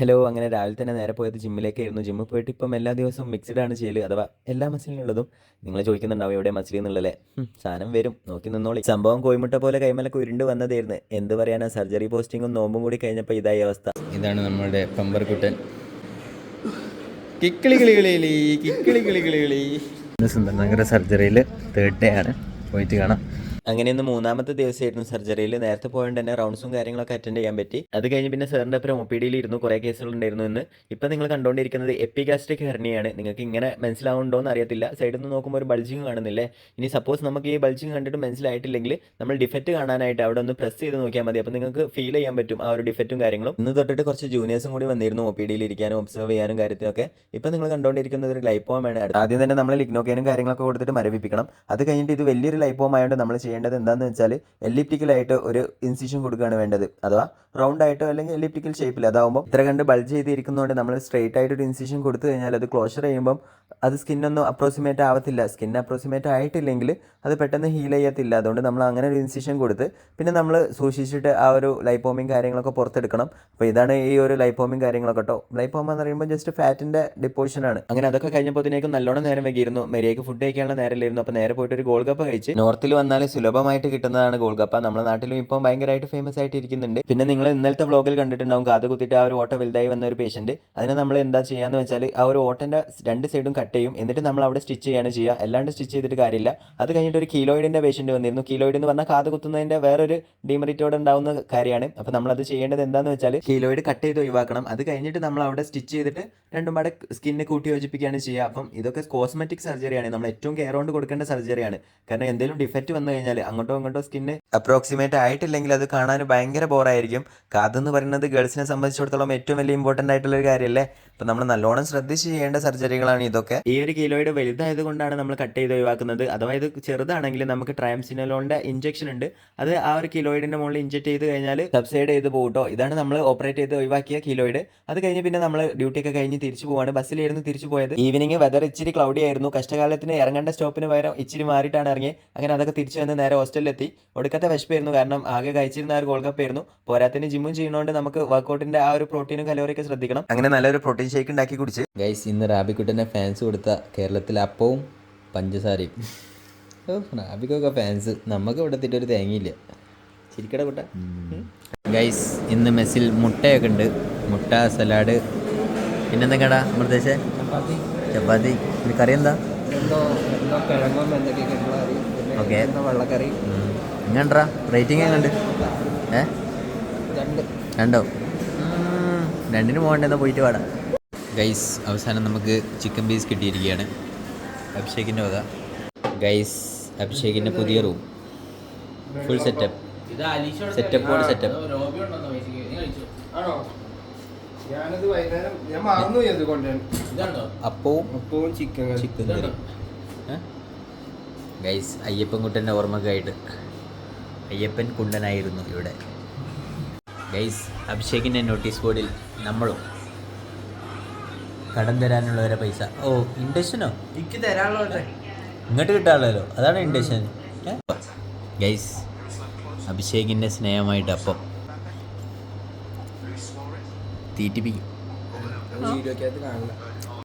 Hello. അങ്ങനെ രാവിലെ തന്നെ നേരെ പോയത് ജിമ്മിലേക്കായിരുന്നു. ജിമ്മിൽ പോയിട്ട് ഇപ്പം എല്ലാ ദിവസവും മിക്സ്ഡ് ആണ് ചെയ്യല്. അഥവാ എല്ലാ മസിലിനുള്ളതും. നിങ്ങൾ ചോദിക്കുന്നുണ്ടാവും എവിടെ മസിൽ എന്നുള്ളതല്ലേ. സാധനം വരും, നോക്കി നിന്നോളി. സംഭവം കോയിമുട്ട പോലെ കൈമലൊക്കെ ഉരുണ്ട് വന്നതായിരുന്നു. എന്ത് പറയാനാ, സർജറി പോസ്റ്റിങ്ങും നോമ്പും കൂടി കഴിഞ്ഞപ്പോൾ ഇതായ അവസ്ഥ. ഇതാണ് നമ്മുടെ പമ്പർകുട്ടൻ. കിക്കിളി കിളി കിളി കിക്കിളി കിളി കിളി കിളി. സുന്ദരനഗര സർജറിയിൽ 3rd ഡേ ആണ്, പോയിട്ട് കാണാം. അങ്ങനെ ഇന്ന് 3ാമത്തെ ദിവസമായിരുന്നു സർജറിയിൽ. നേരത്തെ പോയതുകൊണ്ട് തന്നെ റൗണ്ട്സും കാര്യങ്ങളൊക്കെ അറ്റൻഡ് ചെയ്യാൻ പറ്റി. അത് കഴിഞ്ഞ് പിന്നെ സാറിൻ്റെ ഒപ്പം OPD ഇരുന്നു. കുറേ കേസുകൾ ഉണ്ടായിരുന്നു ഇന്ന്. ഇപ്പം നിങ്ങൾ കണ്ടുകൊണ്ടിരിക്കുന്നത് എപ്പിഗാസ്ട്രിക് ഹെർണിയാണ്. നിങ്ങൾക്ക് ഇങ്ങനെ മനസ്സിലാവുന്നുണ്ടോ എന്ന് അറിയത്തില്ല. സൈഡിൽ നിന്ന് നോക്കുമ്പോൾ ഒരു ബൾജിങ് കാണുന്നില്ലേ. ഇനി സപ്പോസ് നമുക്ക് ഈ ബൾജിങ് കണ്ടിട്ട് മനസ്സിലായിട്ടില്ലെങ്കിൽ നമ്മൾ ഡിഫക്റ്റ് കാണാനായിട്ട് അവിടെ ഒന്ന് പ്രസ് ചെയ്ത് നോക്കിയാൽ മതി. അപ്പോൾ നിങ്ങൾക്ക് ഫീൽ ചെയ്യാൻ പറ്റും ആ ഒരു ഡിഫക്റ്റും കാര്യങ്ങളും. ഇന്ന് തൊട്ടിട്ട് കുറച്ച് ജൂനിയേഴ്സും കൂടി വന്നിരുന്നു OPD ഇരിക്കാനും ഒബ്സർവ് ചെയ്യാനും കാര്യത്തിനൊക്കെ. ഇപ്പം നിങ്ങൾ കണ്ടുകൊണ്ടിരിക്കുന്നത് ഒരു ലൈപ്പോമാണ്. ആദ്യം തന്നെ നമ്മൾ ലിഗ്നോക്കേനും കാര്യങ്ങളൊക്കെ കൊടുത്തിട്ട് മരവിപ്പിക്കണം. അത് കഴിഞ്ഞിട്ട് ഇത് വലിയൊരു ലൈപ്പോം ആയതുകൊണ്ട് നമ്മൾ ചെയ്യേണ്ടത് എന്താണെന്ന് വെച്ചാൽ എലിപ്റ്റിക്കലായിട്ട് ഒരു ഇൻസിഷൻ കൊടുക്കുകയാണ് വേണ്ടത്. അഥവാ റൗണ്ട് ആയിട്ടോ അല്ലെങ്കിൽ എലിപ്റ്റിക്കൽ ഷേപ്പിൽ. അതാവുമ്പോൾ ഇത്ര കണ്ട് ബൾജ് ചെയ്തിരിക്കുന്നതുകൊണ്ട് നമ്മൾ സ്ട്രെയിറ്റ് ആയിട്ട് ഒരു ഇൻസിഷൻ കൊടുത്തു കഴിഞ്ഞാൽ അത് ക്ലോഷർ ചെയ്യുമ്പം അത് സ്കിന്നൊന്നും അപ്രോക്സിമേറ്റ് ആവത്തില്ല. സ്കിൻ അപ്രോക്സിമേറ്റ് ആയിട്ടില്ലെങ്കിൽ അത് പെട്ടെന്ന് ഹീൽ ചെയ്യത്തില്ല. അതുകൊണ്ട് നമ്മൾ അങ്ങനെ ഒരു ഇൻസിഷൻ കൊടുത്ത് പിന്നെ നമ്മൾ സൂക്ഷിച്ചിട്ട് ആ ഒരു ലൈപ്പോമിയും കാര്യങ്ങളൊക്കെ പുറത്തെടുക്കണം. അപ്പോൾ ഇതാണ് ഈ ഒരു ലൈപ്പോമിയും കാര്യങ്ങളൊക്കെ കേട്ടോ. ലൈപ്പോമ എന്ന് പറയുമ്പോൾ ജസ്റ്റ് ഫാറ്റിൻ്റെ ഡിപ്പോസിഷനാണ്. അങ്ങനെ അതൊക്കെ കഴിഞ്ഞപ്പോഴത്തേക്കും നല്ലോണം നേരം വൈകിയിരുന്നു. മെരിയേക്ക് ഫുഡ് കഴിക്കാനുള്ള നേരമില്ലായിരുന്നു. അപ്പോൾ നേരെ പോയിട്ട് ഒരു ഗോൾ കപ്പ കഴിച്ച്. നോർത്തിൽ വന്നാൽ സുലഭമായിട്ട് കിട്ടുന്നതാണ് ഗോൾ കപ്പ. നമ്മുടെ നാട്ടിലും ഇപ്പം ഭയങ്കരമായിട്ട് ഫേമസ് ആയിട്ട് ഇരിക്കുന്നുണ്ട്. പിന്നെ നിങ്ങൾ ഇന്നലത്തെ വ്ളോഗിൽ കണ്ടിട്ടുണ്ടാവും കാത് കുത്തിയിട്ട് ആ ഒരു ഓട്ട വലുതായി വന്ന ഒരു പേഷ്യൻറ്റ്. അതിനെ നമ്മൾ എന്താ ചെയ്യാന്ന് വെച്ചാൽ ആ ഒരു ഓട്ടൻ്റെ 2 സൈഡും കട്ട് ചെയ്യും. എന്നിട്ട് നമ്മൾ അവിടെ സ്റ്റിച്ച് ചെയ്യാണ് ചെയ്യുക. അല്ലാണ്ട് സ്റ്റിച്ച് ചെയ്തിട്ട് കാര്യമില്ല. അത് കഴിഞ്ഞിട്ട് ഒരു കീലോയിഡിൻ്റെ പേഷ്യൻറ്റ് വന്നിരുന്നു. കീലോയിഡ് എന്ന് പറഞ്ഞാൽ കാത് കുത്തുന്നതിൻ്റെ വേറൊരു ഡിമെറിറ്റോട് ഉണ്ടാവുന്ന കാര്യമാണ്. അപ്പോൾ നമ്മളത് ചെയ്യേണ്ടത് എന്താണെന്ന് വെച്ചാൽ കീലോയിഡ് കട്ട് ചെയ്ത് ഒഴിവാക്കണം. അത് കഴിഞ്ഞിട്ട് നമ്മൾ അവിടെ സ്റ്റിച്ച് ചെയ്തിട്ട് രണ്ടും പാടെ സ്കിന്നെ കൂട്ടി യോജിപ്പിക്കുകയാണ് ചെയ്യുക. അപ്പം ഇതൊക്കെ കോസ്മെറ്റിക് സർജറിയാണ്. നമ്മൾ ഏറ്റവും കെയർ കൊണ്ട് കൊടുക്കേണ്ട സർജറിയാണ്. കാരണം എന്തെങ്കിലും ഡിഫക്റ്റ് വന്നു കഴിഞ്ഞാൽ അങ്ങോട്ടോ ഇങ്ങോട്ടോ സ്കിന്ന് അപ്രോക്സിമേറ്റ് ആയിട്ടില്ലെങ്കിൽ അത് കാണാൻ ഭയങ്കര ബോറായിരിക്കും. കാതെന്ന് പറയുന്നത് ഗേൾസിനെ സംബന്ധിച്ചിടത്തോളം ഏറ്റവും വലിയ ഇമ്പോർട്ടൻ്റ് ആയിട്ടുള്ള ഒരു കാര്യമല്ലേ. അപ്പം നമ്മൾ നല്ലോണം ശ്രദ്ധിച്ച് ചെയ്യേണ്ട സർജറികളാണ് ഇതൊക്കെ. ഈ ഒരു കിലോയുടെ വലുതായത് കൊണ്ടാണ് നമ്മൾ കട്ട് ചെയ്ത് ഒഴിവാക്കുന്നത്. അഥവാ ഇത് ചെറുതാണെങ്കിൽ നമുക്ക് ട്രയംസിനലോണിൻ്റെ ഇഞ്ചക്ഷൻ ഉണ്ട്. അത് ആ ഒരു കിലോയിഡിൻ്റെ മുകളിൽ ഇഞ്ചക്ട് ചെയ്ത് കഴിഞ്ഞാൽ സബ്സൈഡ് ചെയ്ത് പോകട്ടോ. ഇതാണ് നമ്മൾ ഓപ്പറേറ്റ് ചെയ്ത് ഒഴിവാക്കിയ കിലോയിഡ്. അത് കഴിഞ്ഞ് പിന്നെ നമ്മൾ ഡ്യൂട്ടിയൊക്കെ കഴിഞ്ഞ് തിരിച്ചു പോവാണ്. ബസ്സിലായിരുന്നു തിരിച്ചു പോയത്. ഈവനിങ് വെതർ ഇച്ചിരി ക്ലൗഡി ആയിരുന്നു. കഷ്ടകാലത്തിന് ഇറങ്ങേണ്ട സ്റ്റോപ്പിന് പകരം ഇച്ചിരി മാറിയിട്ടാണ് ഇറങ്ങിയത്. അങ്ങനെ അതൊക്കെ തിരിച്ചു വന്ന് നേരെ ഹോസ്റ്റലിലെത്തി. ഒടുക്കത്തെ വിശപ്പായിരുന്നു. കാരണം ആകെ കഴിച്ചിരുന്ന ആ ഒരു ഗോൾഡ് കപ്പായിരുന്നു. പോരാത്തിന് ജിമ്മും ചെയ്യുന്നതുകൊണ്ട് നമുക്ക് വർക്കൗട്ടിന്റെ ആ ഒരു പ്രോട്ടീനും കലോറിയൊക്കെ ശ്രദ്ധിക്കണം. അങ്ങനെ നല്ലൊരു പ്രോട്ടീൻ ഷേക്ക് ഉണ്ടാക്കി കുടിച്ച് ഗൈസ്. ഇന്ന് റാബിക്കുട്ടനെ ഫാൻസ് കൊടുത്ത കേരളത്തിലെ അപ്പവും പഞ്ചസാരയും. റാബിക്കൊക്കെ ഫാൻസ്, നമുക്ക് ഇവിടെ എത്തിയിട്ട് ഒരു തേങ്ങയില്ല. ശരിക്കട കൂട്ട ഗൈസ്. ഇന്ന് മെസ്സിൽ മുട്ടയൊക്കെ ഉണ്ട്. മുട്ട, സലാഡ്, പിന്നെന്തൊക്കെയാടാ അമൃതേശേ? ചപ്പാത്തി. പിന്നെ കറി എന്താ? ഓക്കെ. വെള്ളക്കറി. എങ്ങനെണ്ടാ റേറ്റിംഗ്? എങ്ങനെയുണ്ട്? 2 2 പോകണ്ടെന്നാ പോയിട്ട് പാടാം. ഗൈസ് അവസാനം നമുക്ക് ചിക്കൻ പീസ് കിട്ടിയിരിക്കുകയാണ് അഭിഷേകിൻ്റെ വക. ഗൈസ് അഭിഷേകിൻ്റെ പുതിയ റൂം ഫുൾ സെറ്റപ്പ്. സെറ്റപ്പോട് സെറ്റപ്പ്. അപ്പവും ചിക്കൻ കറി. ഗൈസ് അയ്യപ്പൻ കുട്ടൻ്റെ ഓർമ്മക്കായിട്ട് അയ്യപ്പൻ കുണ്ടനായിരുന്നു ഇവിടെ. ഗൈസ് അഭിഷേകിൻ്റെ നോട്ടീസ് ബോർഡിൽ നമ്മളും കടം തരാനുള്ളവരെ പൈസ. ഓ ഇൻഡക്ഷനോ? എനിക്ക് തരാനുള്ളത് ഇങ്ങോട്ട് കിട്ടാനുള്ളതല്ലോ, അതാണ് ഇൻഡക്ഷൻ. ഗൈസ് അഭിഷേകിൻ്റെ സ്നേഹമായിട്ട് അപ്പം തീറ്റിപ്പിക്കും.